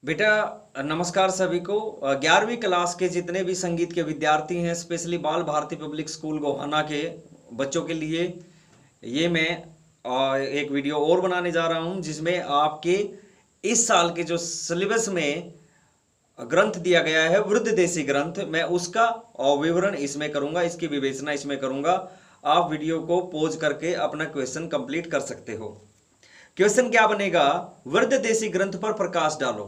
बेटा नमस्कार सभी को। 11वीं क्लास के जितने भी संगीत के विद्यार्थी हैं, स्पेशली बाल भारती पब्लिक स्कूल गोहाना के बच्चों के लिए ये मैं एक वीडियो और बनाने जा रहा हूं, जिसमें आपके इस साल के जो सिलेबस में ग्रंथ दिया गया है वृद्ध देसी ग्रंथ, मैं उसका विवरण इसमें करूंगा, इसकी विवेचना इसमें करूंगा। आप वीडियो को पॉज करके अपना क्वेश्चन कंप्लीट कर सकते हो। क्वेश्चन क्या बनेगा? वृद्ध देसी ग्रंथ पर प्रकाश डालो।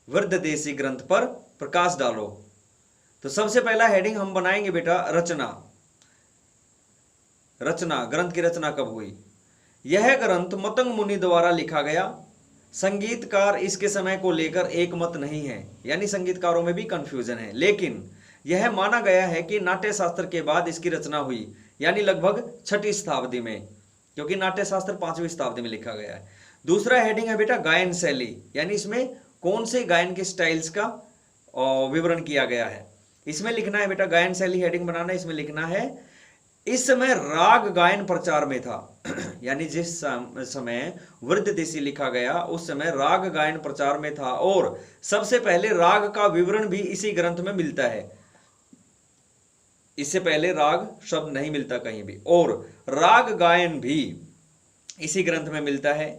वृद्ध देसी ग्रंथ पर प्रकाश डालो। तो सबसे पहला हेडिंग हम बनाएंगे बेटा रचना। रचना, ग्रंथ की रचना कब हुई? यह ग्रंथ मतंग मुनि द्वारा लिखा गया। संगीतकार इसके समय को लेकर एक मत नहीं है, यानी संगीतकारों में भी कंफ्यूजन है, लेकिन यह माना गया है कि नाट्य शास्त्र के बाद इसकी रचना हुई, यानी लगभग 6वीं शताब्दी में, क्योंकि नाट्य शास्त्र 5वीं शताब्दी में लिखा गया है। दूसरा हेडिंग है बेटा गायन शैली, यानी इसमें कौन से गायन के स्टाइल्स का विवरण किया गया है। इसमें लिखना है बेटा, गायन शैली हेडिंग बनाना है, इसमें लिखना है इस समय राग गायन प्रचार में था। यानी जिस समय वृद्ध देसी लिखा गया उस समय राग गायन प्रचार में था, और सबसे पहले राग का विवरण भी इसी ग्रंथ में मिलता है। इससे पहले राग शब्द नहीं मिलता कहीं भी, और राग गायन भी इसी ग्रंथ में मिलता है।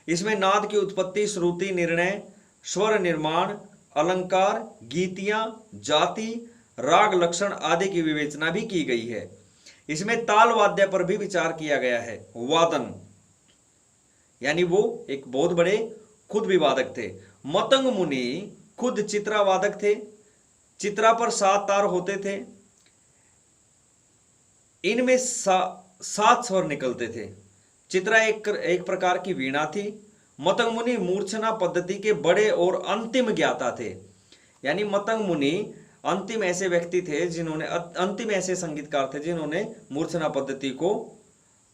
इसमें नाद की उत्पत्ति, श्रुति निर्णय, स्वर निर्माण, अलंकार, गीतियां, जाति, राग लक्षण आदि की विवेचना भी की गई है। इसमें ताल वाद्य पर भी विचार किया गया है। वादन, यानी वो एक बहुत बड़े खुद भी वादक थे। मतंग मुनि खुद चित्रावादक थे। चित्रा पर 7 तार होते थे। इनमें 7 स्वर निकलते थे। चित्रा एक प्रकार की वीणा थी। मतंग मुनि मूर्छना पद्धति के बड़े और अंतिम ज्ञाता थे, यानी मतंग मुनि अंतिम ऐसे व्यक्ति थे जिन्होंने, अंतिम ऐसे संगीतकार थे जिन्होंने मूर्छना पद्धति को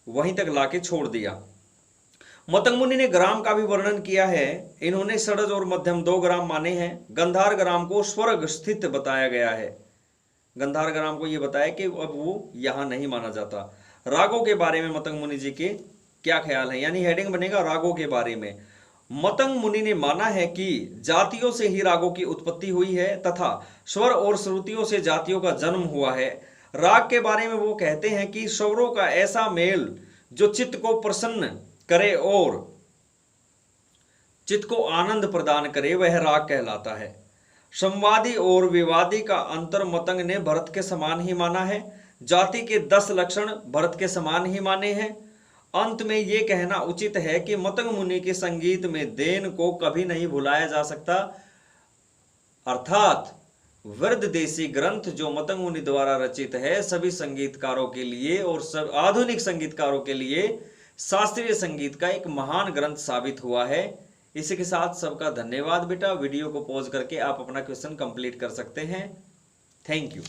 वहीं तक लाके छोड़ दिया। मतंग मुनि ने ग्राम का भी वर्णन किया है। इन्होंने षड्ज और मध्यम 2 ग्राम माने हैं। गंधार ग्राम को स्वर्ग स्थित बताया गया है। गंधार ग्राम को यह बताया कि अब वो यहां नहीं माना जाता। रागों के बारे में मतंग मुनि जी के क्या ख्याल है, यानी हेडिंग बनेगा रागों के बारे में। मतंग मुनि ने माना है कि जातियों से ही रागों की उत्पत्ति हुई है तथा स्वर और श्रुतियों से जातियों का जन्म हुआ है। राग के बारे में वो कहते हैं कि स्वरों का ऐसा मेल जो चित्त को प्रसन्न करे और चित्त को आनंद प्रदान करे, वह राग कहलाता है। संवादी और विवादी का अंतर मतंग ने भरत के समान ही माना है। जाति के 10 लक्षण भरत के समान ही माने हैं। अंत में यह कहना उचित है कि मतंग मुनि के संगीत में देन को कभी नहीं भुलाया जा सकता, अर्थात वृद्ध देसी ग्रंथ जो मतंग मुनि द्वारा रचित है, सभी संगीतकारों के लिए और सब आधुनिक संगीतकारों के लिए शास्त्रीय संगीत का एक महान ग्रंथ साबित हुआ है। इसी के साथ सबका धन्यवाद बेटा। वीडियो को पॉज करके आप अपना क्वेश्चन कंप्लीट कर सकते हैं। Thank you.